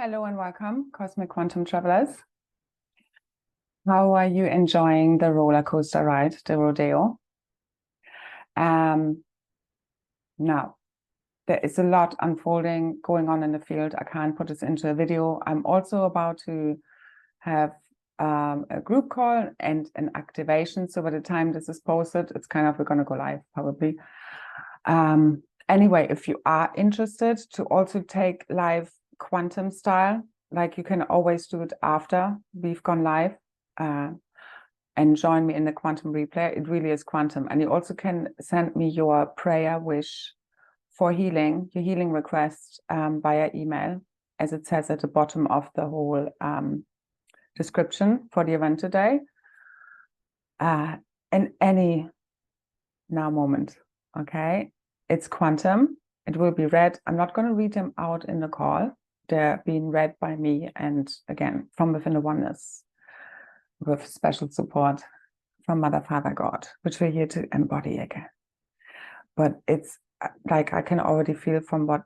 Hello and welcome, Cosmic Quantum Travelers. How are you enjoying the roller coaster ride, the rodeo? Now, there is a lot unfolding going on in the field. I can't put this into a video. I'm also about to have a group call and an activation. So by the time this is posted, it's we're going to go live probably. Anyway, if you are interested to also take live quantum style, like you can always do it after we've gone live and join me in the quantum replay. It really is quantum. And you also can send me your prayer wish for healing, your healing request via email, as it says at the bottom of the whole description for the event today. In any now moment, okay? It's quantum. It will be read. I'm not going to read them out in the call. They're being read by me, and again, from within the oneness, with special support from Mother, Father, God, which we're here to embody again. But it's like I can already feel from what,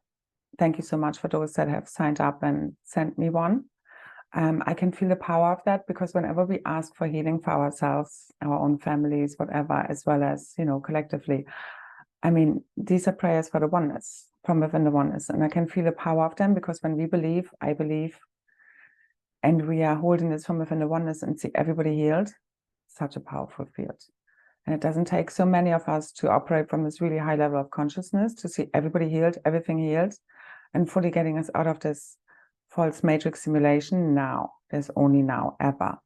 thank you so much for those that have signed up and sent me one. I can feel the power of that, because whenever we ask for healing for ourselves, our own families, whatever, as well as, collectively, I mean, these are prayers for the oneness, from within the oneness. And I can feel the power of them, because when we believe, I believe, and we are holding this from within the oneness and see everybody healed, such a powerful field. And it doesn't take so many of us to operate from this really high level of consciousness to see everybody healed, everything healed, and fully getting us out of this false matrix simulation now. There's only now, ever.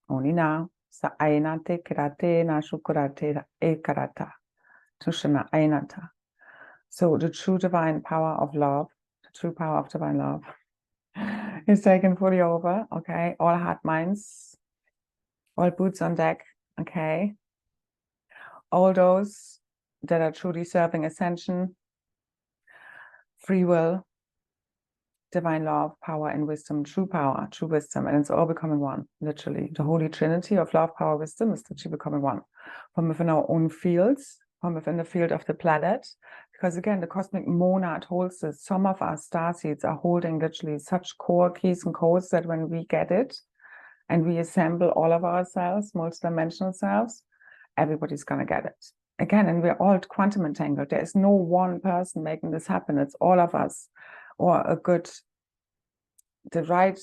Only now. Sa ainate kirate na shukurate e karata. Tushana ainata. So the true divine power of love, the true power of divine love is taken fully over, okay? All heart minds, all boots on deck, okay? All those that are truly serving ascension, free will, divine love, power and wisdom, true power, true wisdom, and it's all becoming one, literally. The Holy Trinity of love, power, wisdom is literally becoming one. From within our own fields, from within the field of the planet, because again, the cosmic monad holds this. Some of our starseeds are holding literally such core keys and codes that when we get it and we assemble all of ourselves, multidimensional selves, everybody's going to get it. Again, and we're all quantum entangled. There is no one person making this happen. It's all of us, or the right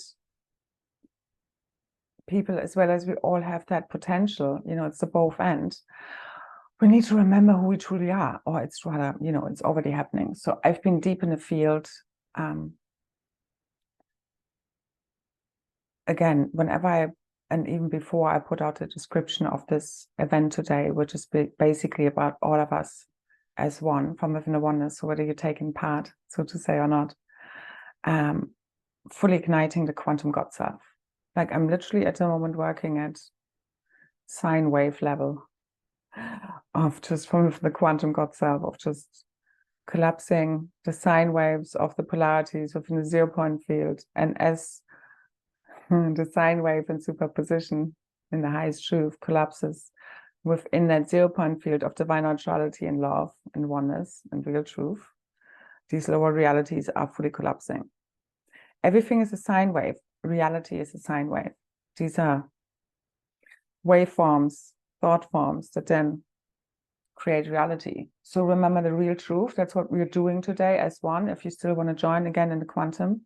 people, as well as we all have that potential. It's the both end. We need to remember who we truly are, or it's rather, it's already happening. So I've been deep in the field. Again, whenever and even before I put out a description of this event today, which is basically about all of us as one, from within the oneness, so whether you're taking part, so to say, or not, fully igniting the quantum God self. Like, I'm literally at the moment working at sine wave level of just from the quantum God self, of just collapsing the sine waves of the polarities within the 0 point field. And as the sine wave in superposition in the highest truth collapses within that 0 point field of divine neutrality and love and oneness and real truth, these lower realities are fully collapsing. Everything is a sine wave. Reality is a sine wave. These are waveforms, thought forms that then create reality. So remember the real truth. That's what we're doing today as one. If you still want to join again in the quantum,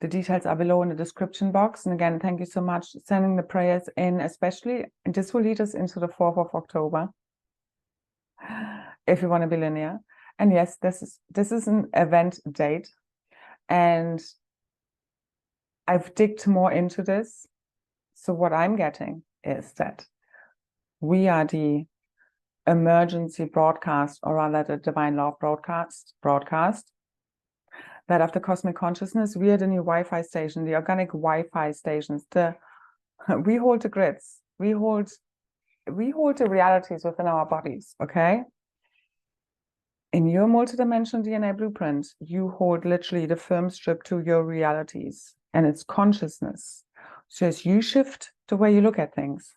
the details are below in the description box. And again, thank you so much for sending the prayers in, especially, and this will lead us into the 4th of October, if you want to be linear. And yes, this is an event date, and I've digged more into this. So what I'm getting is that we are the emergency broadcast, or rather the divine love broadcast that of the cosmic consciousness. We are the new Wi-Fi station, the organic Wi-Fi stations. We hold the grids. We hold the realities within our bodies, okay? In your multidimensional DNA blueprint, you hold literally the film strip to your realities, and it's consciousness. So as you shift the way you look at things,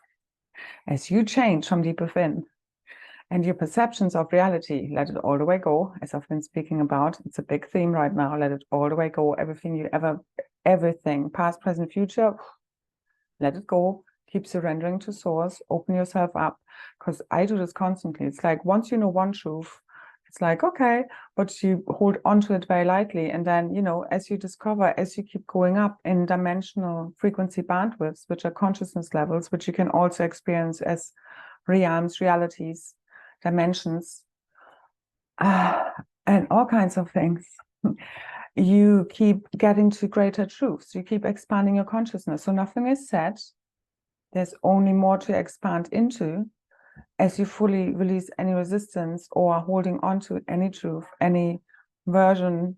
as you change from deep within, And your perceptions of reality, let it all the way go, as I've been speaking about. It's a big theme right now. Let it all the way go. Everything, past, present, future, let it go. Keep surrendering to source. Open yourself up. Because I do this constantly. It's like once you know one truth, it's like, okay, but you hold on to it very lightly. And then, you know, as you discover, as you keep going up in dimensional frequency bandwidths, which are consciousness levels, which you can also experience as realms, realities, dimensions, and all kinds of things. You keep getting to greater truths. You keep expanding your consciousness. So nothing is set. There's only more to expand into as you fully release any resistance or holding on to any truth, any version,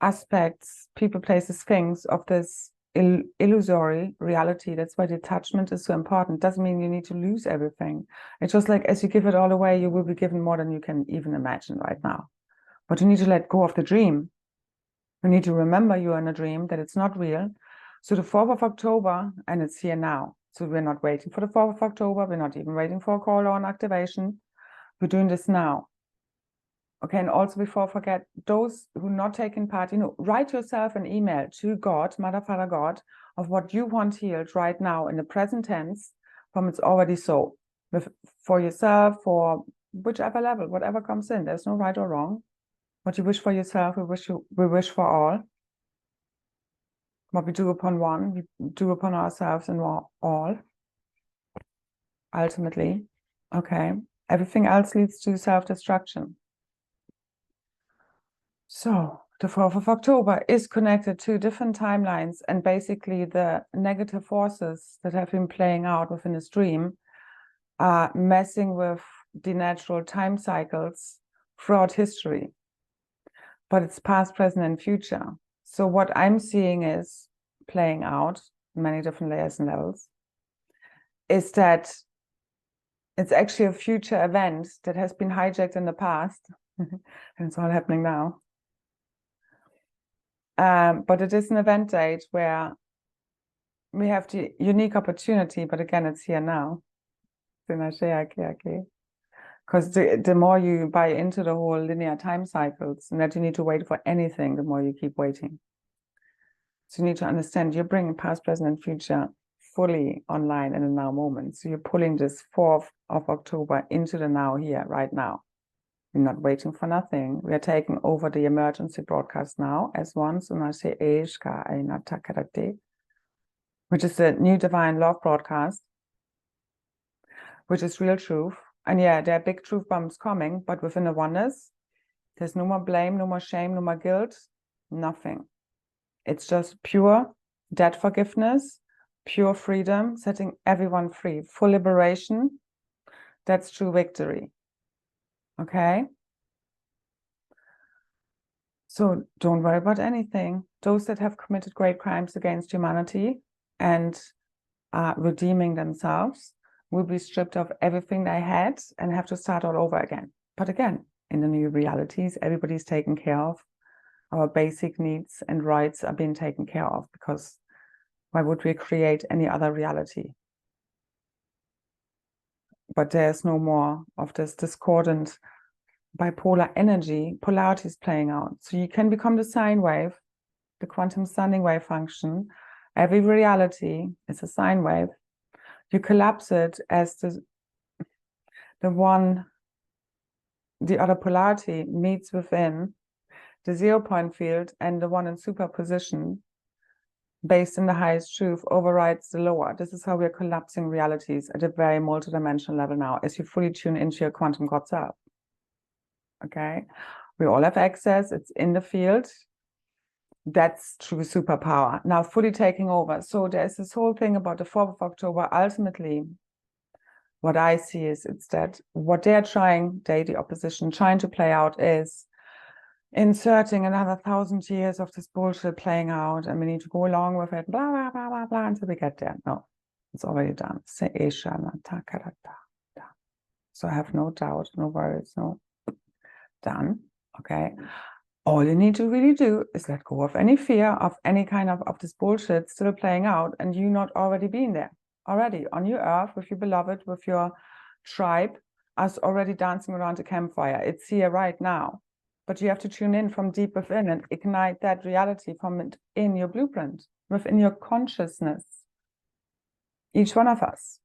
aspects, people, places, things of this illusory reality. That's why detachment is so important. Doesn't mean you need to lose everything. It's just like as you give it all away, you will be given more than you can even imagine right now. But you need to let go of the dream. You need to remember you're in a dream, that it's not real. So the 4th of October, and it's here now. So we're not waiting for the 4th of October. We're not even waiting for a call or an activation. We're doing this now. Okay, and also before I forget, those who not taking part, you know, write yourself an email to God, Mother, Father, God, of what you want healed right now in the present tense from it's already so. For yourself, for whichever level, whatever comes in. There's no right or wrong. What you wish for yourself, we wish for all. What we do upon one, we do upon ourselves and all. Ultimately, okay. Everything else leads to self-destruction. So the 4th of October is connected to different timelines, and basically the negative forces that have been playing out within this dream are messing with the natural time cycles throughout history. But it's past, present, and future. So what I'm seeing is playing out many different layers and levels is that it's actually a future event that has been hijacked in the past and it's all happening now. But it is an event date where we have the unique opportunity, but again, it's here now. Because the more you buy into the whole linear time cycles and that you need to wait for anything, the more you keep waiting. So you need to understand you're bringing past, present, and future fully online in the now moment. So you're pulling this 4th of October into the now here, right now. We're not waiting for nothing. We are taking over the emergency broadcast now as one. Which is the new divine love broadcast, which is real truth. And yeah, there are big truth bombs coming, but within the oneness, there's no more blame, no more shame, no more guilt, nothing. It's just pure debt forgiveness, pure freedom, setting everyone free, full liberation. That's true victory. Okay? So don't worry about anything. Those that have committed great crimes against humanity and are redeeming themselves will be stripped of everything they had and have to start all over again. But again, in the new realities, everybody's taken care of. Our basic needs and rights are being taken care of, because why would we create any other reality? But there's no more of this discordant bipolar energy. Polarity is playing out. So you can become the sine wave, the quantum standing wave function. Every reality is a sine wave. You collapse it as the other polarity meets within the 0 point field, and the one in superposition based in the highest truth overrides the lower. This is how we're collapsing realities at a very multidimensional level now, as you fully tune into your quantum God self. Okay, we all have access. It's in the field. That's true superpower now fully taking over. So there's this whole thing about the 4th of October. Ultimately, what I see is it's that what they're trying, the opposition, trying to play out is inserting another 1,000 years of this bullshit playing out, and we need to go along with it, blah, blah, blah, blah, blah, until we get there. No, it's already done. So I have no doubt, no worries, no. Done. Okay. All you need to really do is let go of any fear of any kind of this bullshit still playing out, and you not already being there, already on your earth with your beloved, with your tribe, us already dancing around a campfire. It's here right now. But you have to tune in from deep within and ignite that reality from in your blueprint, within your consciousness. Each one of us.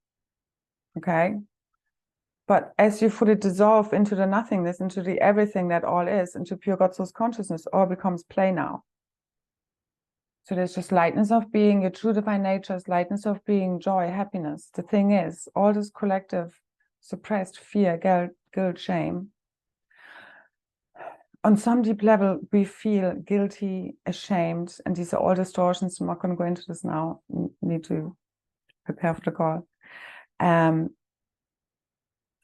Okay? But as you fully dissolve into the nothingness, into the everything that all is, into pure God source consciousness, all becomes play now. So there's just lightness of being, your true divine nature's lightness of being, joy, happiness. The thing is, all this collective suppressed fear, guilt, shame. On some deep level, we feel guilty, ashamed, and these are all distortions. I'm not going to go into this now. Need to prepare for the call.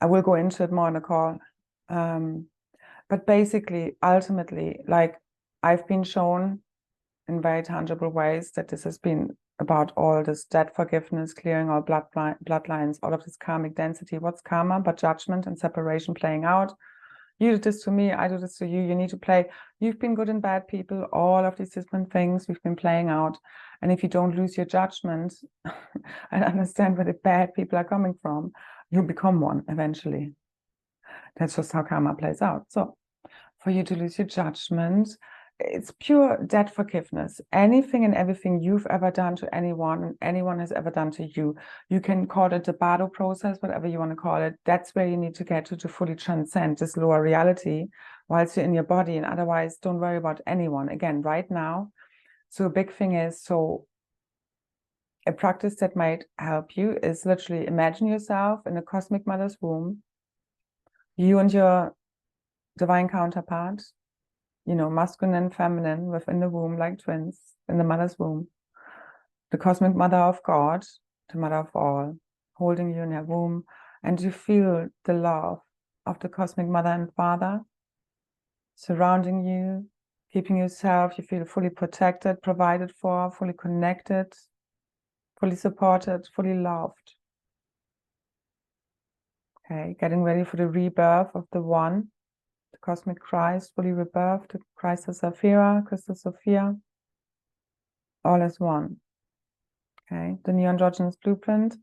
I will go into it more in the call. But basically, ultimately, like I've been shown in very tangible ways that this has been about all this debt forgiveness, clearing all bloodlines, all of this karmic density. What's karma but judgment and separation playing out? You did this to me, I do this to you. You need to play. You've been good and bad people, all of these different things we've been playing out. And if you don't lose your judgment and understand where the bad people are coming from, you'll become one eventually. That's just how karma plays out. So for you to lose your judgment, it's pure debt forgiveness. Anything and everything you've ever done to anyone and anyone has ever done to you, you can call it the Bardo process, whatever you want to call it. That's where you need to get to fully transcend this lower reality whilst you're in your body. And otherwise, don't worry about anyone. Again, right now. So a big thing is, so a practice that might help you is literally imagine yourself in a cosmic mother's womb, you and your divine counterpart, you know, masculine and feminine within the womb, like twins in the mother's womb. The cosmic mother of God, the mother of all, holding you in her womb, and you feel the love of the cosmic mother and father surrounding you, keeping yourself. You feel fully protected, provided for, fully connected, fully supported, fully loved. Okay, getting ready for the rebirth of the one. The cosmic Christ, fully rebirthed, the Christ of Saphira, Christus Sophia, all as one. Okay, the neo-androgynous blueprint,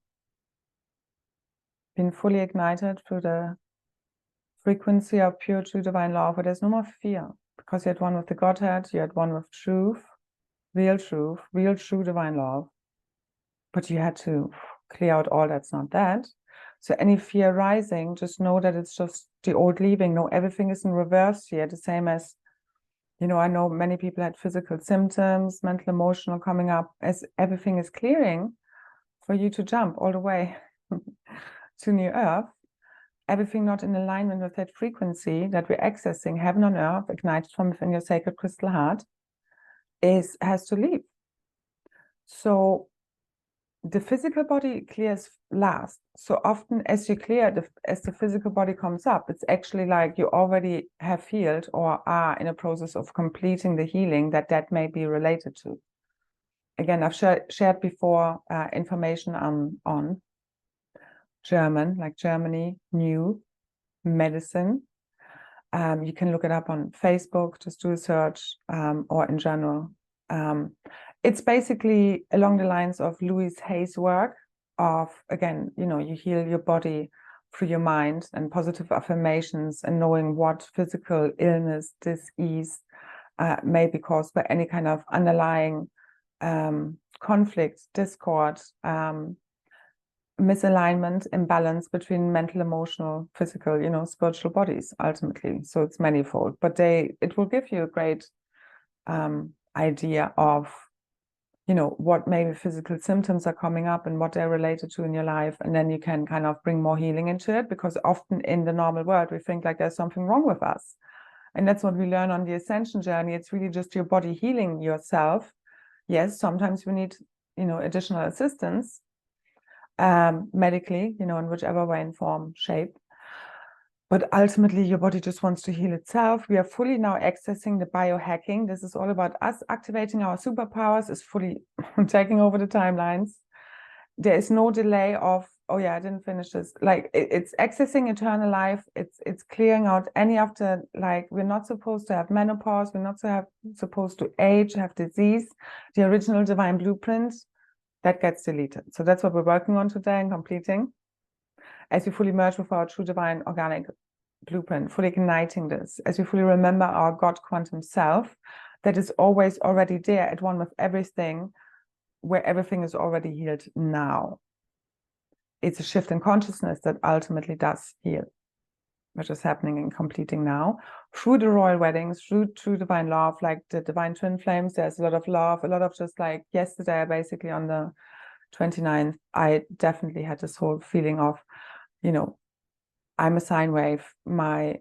been fully ignited through the frequency of pure, true divine love, where there's no more fear, because you had one with the Godhead, you had one with truth, real, true divine love, but you had to clear out all that's not that. So any fear rising, just know that it's just the old leaving. No, everything is in reverse here, the same as, you know, I know many people had physical symptoms, mental, emotional coming up. As everything is clearing for you to jump all the way to New Earth, everything not in alignment with that frequency that we're accessing, heaven on earth, ignited from within your sacred crystal heart, has to leave. So the physical body clears last. So often as you clear, as the physical body comes up, it's actually like you already have healed or are in a process of completing the healing that may be related to. Again, I've shared before information on German, like Germany, new medicine. You can look it up on Facebook, just do a search, or in general. It's basically along the lines of Louise Hay's work of, again, you know, you heal your body through your mind and positive affirmations and knowing what physical illness, disease may be caused by any kind of underlying conflict, discord, misalignment, imbalance between mental, emotional, physical, you know, spiritual bodies ultimately. So it's manifold, but it will give you a great idea of, you know, what maybe physical symptoms are coming up and what they're related to in your life. And then you can kind of bring more healing into it, because often in the normal world, we think like there's something wrong with us. And that's what we learn on the ascension journey. It's really just your body healing yourself. Yes, sometimes we need, you know, additional assistance, medically, you know, in whichever way, in form, shape. But ultimately, your body just wants to heal itself. We are fully now accessing the biohacking. This is all about us activating our superpowers, is fully taking over the timelines. There is no delay of, oh yeah, I didn't finish this. Like it's accessing eternal life. It's clearing out any of the, like, we're not supposed to have menopause. We're not supposed to age, have disease. The original divine blueprint, that gets deleted. So that's what we're working on today and completing. as we fully merge with our true divine organic blueprint, fully igniting this, as we fully remember our God quantum self that is always already there at one with everything, where everything is already healed now. It's a shift in consciousness that ultimately does heal, which is happening and completing now through the royal weddings, through true divine love, like the divine twin flames. There's a lot of love, a lot of just like yesterday, basically on the 29th, I definitely had this whole feeling of, you know, I'm a sine wave, my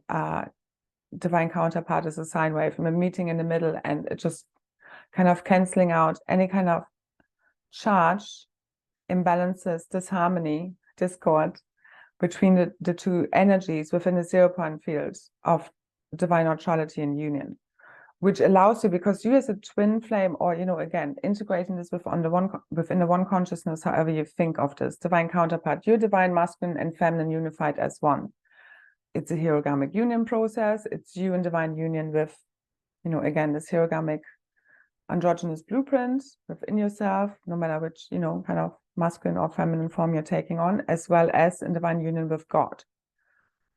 divine counterpart is a sine wave, I'm a meeting in the middle, and it just kind of canceling out any kind of charge, imbalances, disharmony, discord between the two energies within the 0-point field of divine neutrality and union, which allows you, because you as a twin flame, or, you know, again, integrating this within the one consciousness, however you think of this, divine counterpart, your divine masculine and feminine unified as one. It's a hierogamic union process. It's you in divine union with, you know, again, this hierogamic androgynous blueprint within yourself, no matter which, you know, kind of masculine or feminine form you're taking on, as well as in divine union with God.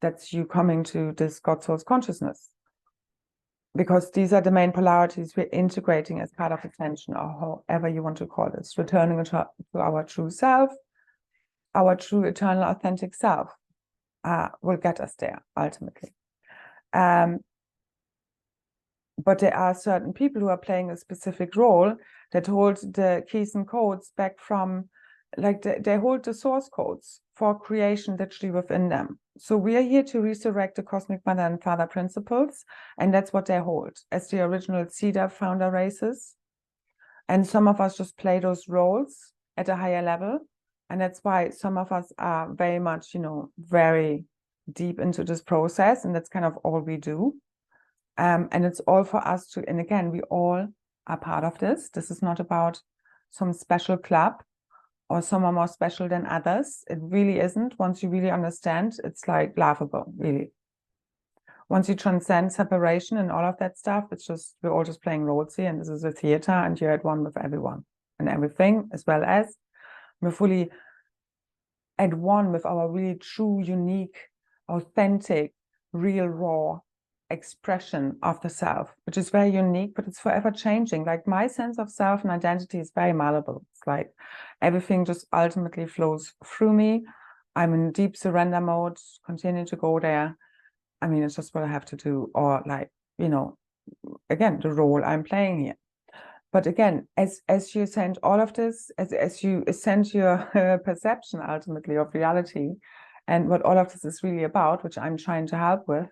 That's you coming to this God source consciousness. Because these are the main polarities we're integrating as part of ascension, or however you want to call this, returning to our true self, our true eternal authentic self will get us there ultimately. But there are certain people who are playing a specific role that hold the keys and codes back from, like they hold the source codes for creation literally within them. So we are here to resurrect the cosmic mother and father principles, and that's what they hold as the original Cedar founder races. And some of us just play those roles at a higher level, and that's why some of us are very much, you know, very deep into this process, and that's kind of all we do. And it's all for us to, and again, we all are part of this. This is not about some special club or some are more special than others. It really isn't. Once you really understand, it's like laughable, really. Once you transcend separation and all of that stuff, it's just, we're all just playing roles here, and this is a theater, and you're at one with everyone and everything, as well as we're fully at one with our really true, unique, authentic, real, raw expression of the self, which is very unique, but it's forever changing. Like my sense of self and identity is very malleable. It's like everything just ultimately flows through me. I'm in deep surrender mode, continue to go there. I mean, it's just what I have to do, or like, you know, again, the role I'm playing here. But again, as you ascend all of this, as you ascend your perception ultimately of reality, and what all of this is really about, which I'm trying to help with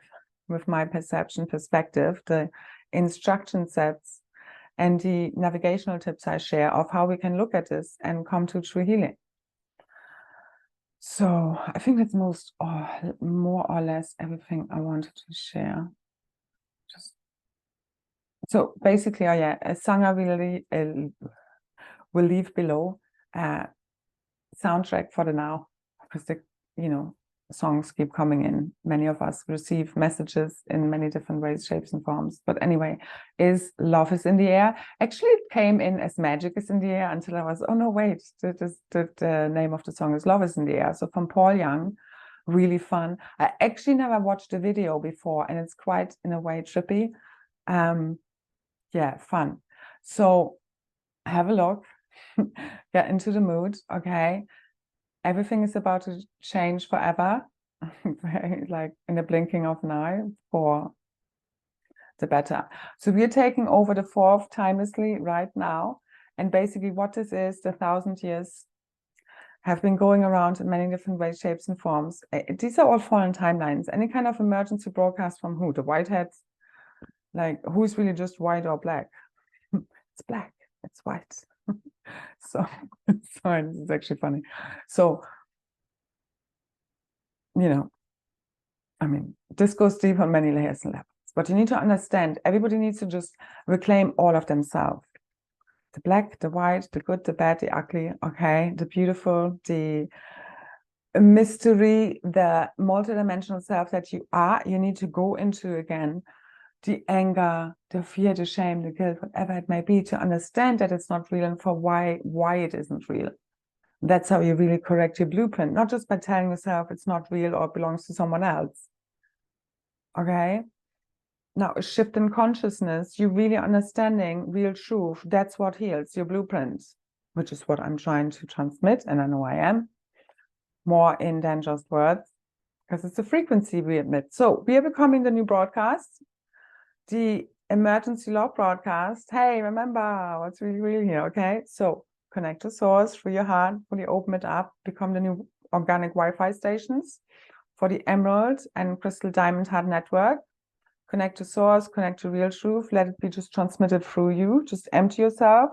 my perception perspective, the instruction sets and the navigational tips I share of how we can look at this and come to true healing. So I think that's more or less everything I wanted to share. So basically, Sangha will leave below soundtrack for the now, because the, you know, songs keep coming in. Many of us receive messages in many different ways, shapes, and forms. But anyway, is Love is in the Air. Actually, it came in as Magic is in the Air until I was, oh no, wait, the name of the song is Love is in the Air. So from Paul Young, really fun. I actually never watched the video before, and it's quite, in a way, trippy. Yeah, fun. So have a look, get into the mood, okay? Everything is about to change forever, like in the blinking of an eye, for the better. So we're taking over the fourth timelessly right now. And basically what this is, the 1,000 years have been going around in many different ways, shapes, and forms. These are all fallen timelines. Any kind of emergency broadcast from who? The whiteheads? Like, who's really just white or black? It's black, it's white. So, sorry, this is actually funny. So, you know, I mean, this goes deep on many layers and levels, but you need to understand, everybody needs to just reclaim all of themselves. The black, the white, the good, the bad, the ugly, okay? The beautiful, the mystery, the multidimensional self that you are, you need to go into again. The anger, the fear, the shame, the guilt, whatever it may be, to understand that it's not real, and for why it isn't real. That's how you really correct your blueprint, not just by telling yourself it's not real or belongs to someone else. Okay? Now, a shift in consciousness, you really understanding real truth, that's what heals your blueprint, which is what I'm trying to transmit, and I know I am, more in than just words, because it's a frequency we emit. So we are becoming the new broadcast, the emergency love broadcast. Hey, remember what's really real here, okay? So connect to source through your heart, fully open it up, become the new organic Wi-Fi stations for the Emerald and Crystal Diamond Heart Network. Connect to source, connect to real truth, let it be just transmitted through you. Just empty yourself.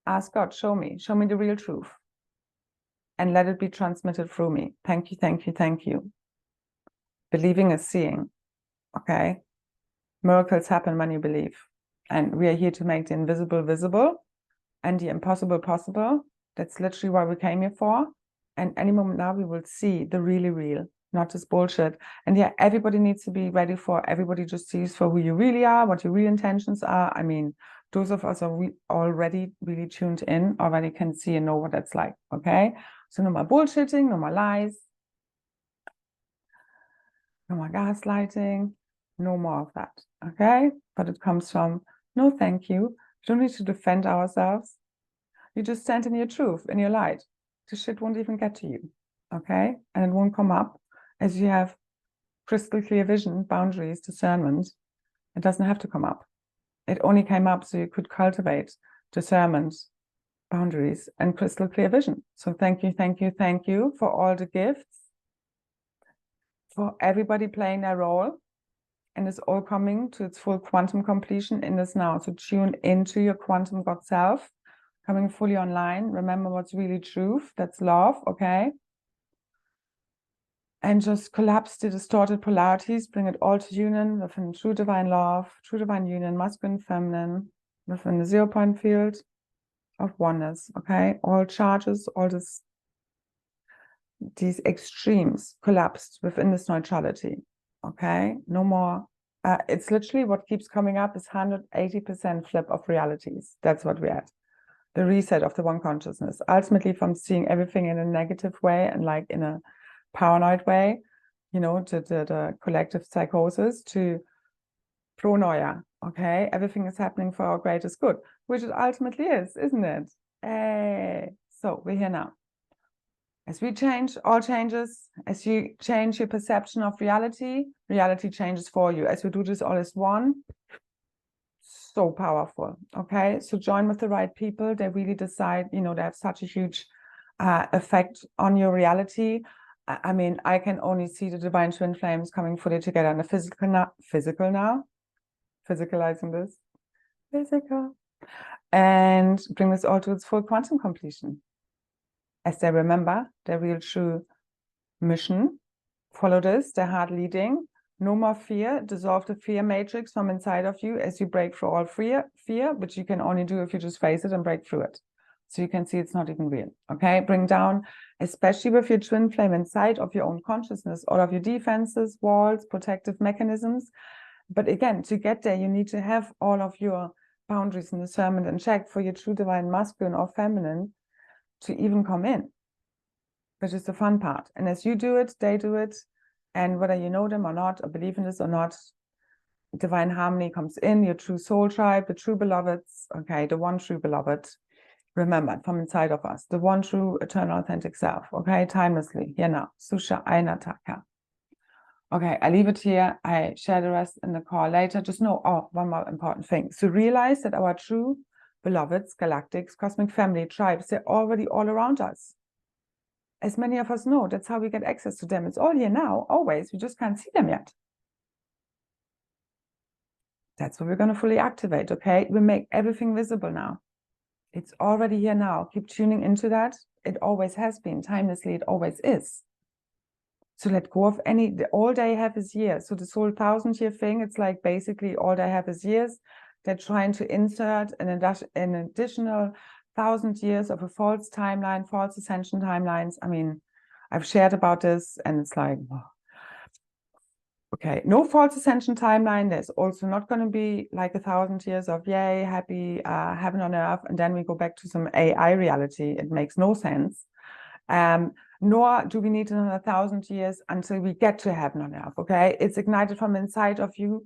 Ask God, show me the real truth. And let it be transmitted through me. Thank you, thank you, thank you. Believing is seeing, okay? Miracles happen when you believe. And we are here to make the invisible visible and the impossible possible. That's literally what we came here for. And any moment now we will see the really real, not just bullshit. And yeah, everybody needs to be ready for, everybody just sees for who you really are, what your real intentions are. I mean, those of us are already really tuned in, already can see and know what that's like, okay? So no more bullshitting, no more lies, no more gaslighting, no more of that, okay? But it comes from, no thank you. We don't need to defend ourselves. You just stand in your truth, in your light. The shit won't even get to you, okay? And it won't come up as you have crystal clear vision, boundaries, discernment. It doesn't have to come up. It only came up so you could cultivate discernment, boundaries, and crystal clear vision. So thank you, thank you, thank you for all the gifts, for everybody playing their role, and it's all coming to its full quantum completion in this now. So tune into your quantum God self, coming fully online. Remember what's really truth, that's love, okay? And just collapse the distorted polarities, bring it all to union within true divine love, true divine union, masculine, feminine, within the 0-point field of oneness, okay? All charges, all these extremes collapsed within this neutrality, okay? No more. It's literally what keeps coming up is 180% flip of realities. That's what we're at. The reset of the one consciousness, ultimately from seeing everything in a negative way and like in a paranoid way, you know, to the collective psychosis, to pronoia, okay? Everything is happening for our greatest good, which it ultimately is, isn't it? Hey, so we're here now. As we change, all changes. As you change your perception of reality, reality changes for you. As we do this all as one, so powerful, okay? So join with the right people. They really decide, you know, they have such a huge effect on your reality. I mean, I can only see the divine twin flames coming fully together in the physicalizing this, physical, and bring this all to its full quantum completion. As they remember their real true mission, follow this, their heart leading, no more fear, dissolve the fear matrix from inside of you as you break through all fear, which you can only do if you just face it and break through it. So you can see it's not even real, okay? Bring down, especially with your twin flame inside of your own consciousness, all of your defenses, walls, protective mechanisms. But again, to get there, you need to have all of your boundaries and discernment in check for your true divine masculine or feminine to even come in, which is the fun part. And as you do it, they do it. And whether you know them or not, or believe in this or not, divine harmony comes in, your true soul tribe, the true beloveds, okay, the one true beloved, remembered from inside of us, the one true eternal authentic self, okay, timelessly, here now, Susha Ainataka. Okay, I leave it here. I share the rest in the call later. Just know, one more important thing. So realize that our true beloveds, galactics, cosmic family, tribes, they're already all around us. As many of us know, that's how we get access to them. It's all here now, always. We just can't see them yet. That's what we're going to fully activate, okay? We make everything visible now. It's already here now. Keep tuning into that. It always has been. Timelessly, it always is. So let go of all they have is years. So this whole 1,000-year thing, it's like basically all they have is years. They're trying to insert an additional 1,000 years of a false timeline, false ascension timelines. I mean, I've shared about this and it's like, Okay, no false ascension timeline. There's also not going to be like 1,000 years of yay, happy heaven on earth, and then we go back to some AI reality. It makes no sense. Nor do we need another 1,000 years until we get to heaven on earth. Okay, it's ignited from inside of you.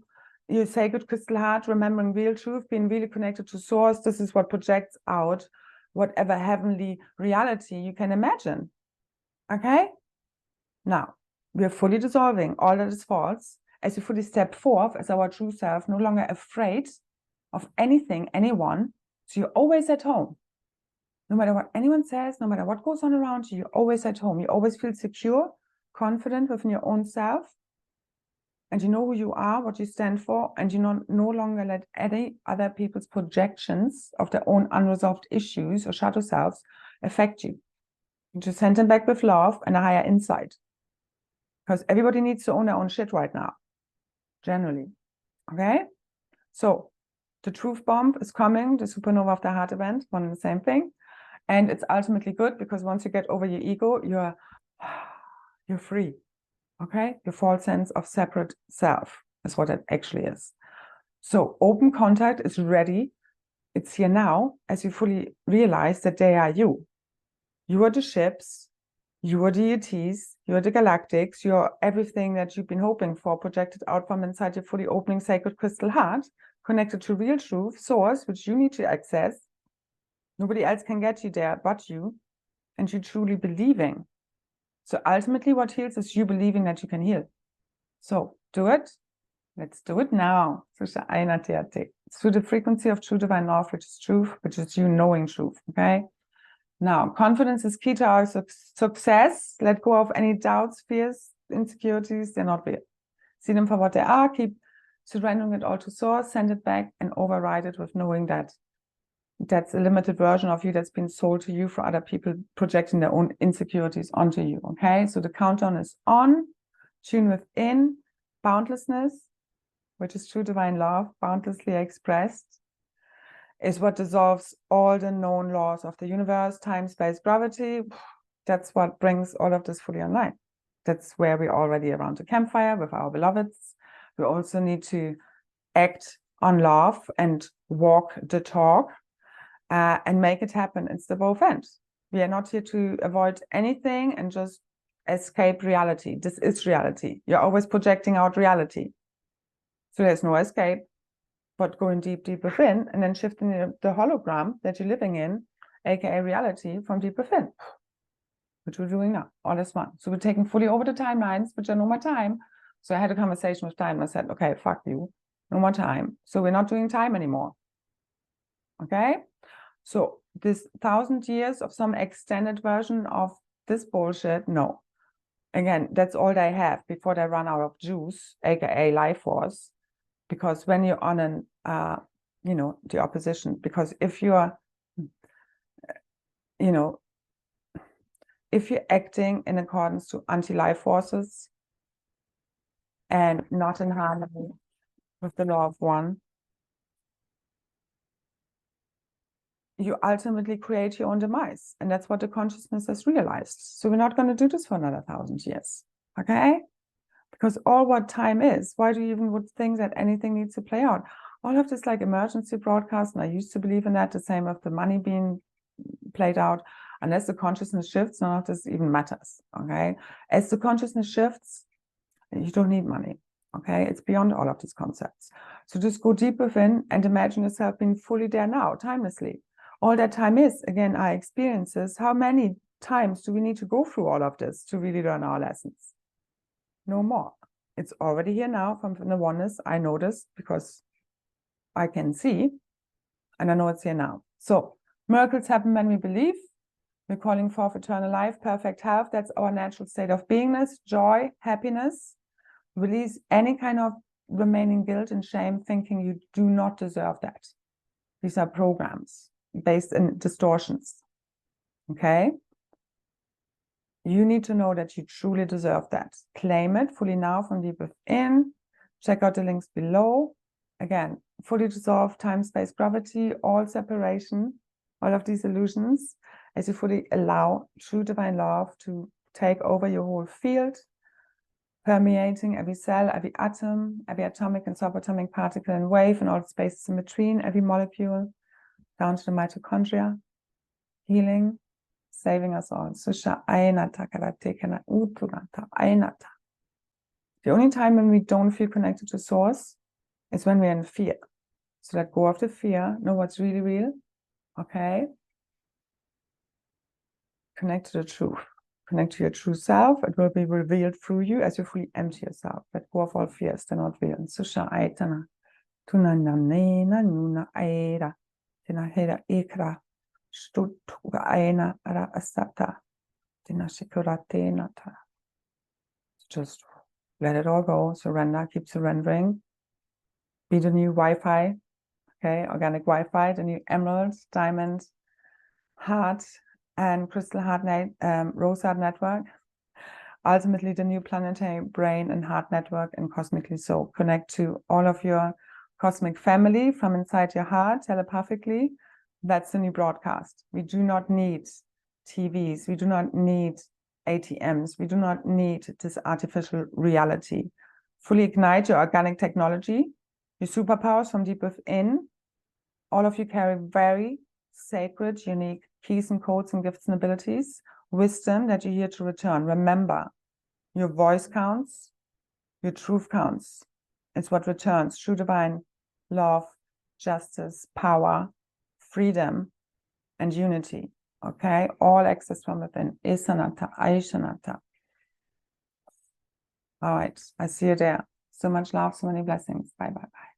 Your sacred crystal heart, remembering real truth, being really connected to source. This is what projects out whatever heavenly reality you can imagine. Okay, now we are fully dissolving all that is false as we fully step forth as our true self, no longer afraid of anything, anyone. So you're always at home. No matter what anyone says, no matter what goes on around you, you're always at home. You always feel secure, confident within your own self. And you know who you are, what you stand for, and you no longer let any other people's projections of their own unresolved issues or shadow selves affect you. You just send them back with love and a higher insight. Because everybody needs to own their own shit right now, generally. Okay? So the truth bomb is coming, the supernova of the heart event, one and the same thing. And it's ultimately good because once you get over your ego, you're free. Okay? Your false sense of separate self is what it actually is. So open contact is ready. It's here now as you fully realize that they are you. You are the ships, you are deities, you are the galactics, you are everything that you've been hoping for, projected out from inside your fully opening sacred crystal heart, connected to real truth, source, which you need to access. Nobody else can get you there but you, and you truly believing. So ultimately what heals is you believing that you can heal. So do it. Let's do it now. It's through the frequency of true divine love, which is truth, which is you knowing truth. Okay. Now, confidence is key to our success. Let go of any doubts, fears, insecurities. They're not real. See them for what they are. Keep surrendering it all to source. Send it back and override it with knowing that that's a limited version of you that's been sold to you for other people projecting their own insecurities onto you. Okay, so the countdown is on. Tune within. Boundlessness, which is true divine love, boundlessly expressed, is what dissolves all the known laws of the universe, time, space, gravity. That's what brings all of this fully online. That's where we're already around the campfire with our beloveds. We also need to act on love and walk the talk and make it happen. It's the both ends. We are not here to avoid anything and just escape reality. This is reality. You're always projecting out reality. So there's no escape, but going deep, deep within and then shifting the hologram that you're living in, aka reality, from deep within, which we're doing now, all is one. So we're taking fully over the timelines, which are no more time. So I had a conversation with time and I said, okay, fuck you, no more time. So we're not doing time anymore. Okay? So this 1,000 years of some extended version of this bullshit, no. Again, that's all they have before they run out of juice, aka life force. Because when you're on an, the opposition, because if you're, if you're acting in accordance to anti-life forces and not in harmony with the law of one, you ultimately create your own demise. And that's what the consciousness has realized. So we're not going to do this for another 1,000 years. Okay? Because all what time is, why do you even would think that anything needs to play out? All of this like emergency broadcast, and I used to believe in that, the same with the money being played out. Unless the consciousness shifts, none of this even matters. Okay? As the consciousness shifts, you don't need money. Okay? It's beyond all of these concepts. So just go deep within and imagine yourself being fully there now, timelessly. All that time is, again, our experiences. How many times do we need to go through all of this to really learn our lessons? No more. It's already here now from the oneness. I know this because I can see, and I know it's here now. So miracles happen when we believe. We're calling forth eternal life, perfect health. That's our natural state of beingness, joy, happiness. Release any kind of remaining guilt and shame, thinking you do not deserve that. These are programs based in distortions. Okay? You need to know that you truly deserve that. Claim it fully now from deep within. Check out the links below. Again, fully dissolve time, space, gravity, all separation, all of these illusions, as you fully allow true divine love to take over your whole field. permeating every cell, every atom, every atomic and subatomic particle and wave, and all the spaces in between, every molecule, down to the mitochondria, healing, saving us all. Susha ainata karatekana utunata ainata. The only time when we don't feel connected to source is when we're in fear. So let go of the fear, know what's really real, okay? Connect to the truth. Connect to your true self. It will be revealed through you as you fully empty yourself. Let go of all fears, they're not real. Susha aitana. Tunanamnena nuna aira. Tinahera ikra. Stutuga aina ara asata. Tinashikurate nata. Just let it all go. Surrender. Keep surrendering. Be the new Wi-Fi. Okay, organic Wi-Fi, the new emerald, diamond, heart, and crystal heart, rose heart network. Ultimately, the new planetary brain and heart network, and cosmically so. Connect to all of your cosmic family from inside your heart telepathically. That's the new broadcast. We do not need TVs. We do not need ATMs. We do not need this artificial reality. Fully ignite your organic technology, your superpowers from deep within. All of you carry very sacred, unique keys and codes and gifts and abilities, wisdom that you're here to return. Remember, your voice counts, your truth counts. It's what returns true divine love, justice, power, freedom, and unity. Okay? All access from within. Isanata, Aishanata. All right. I see you there. So much love, so many blessings. Bye, bye, bye.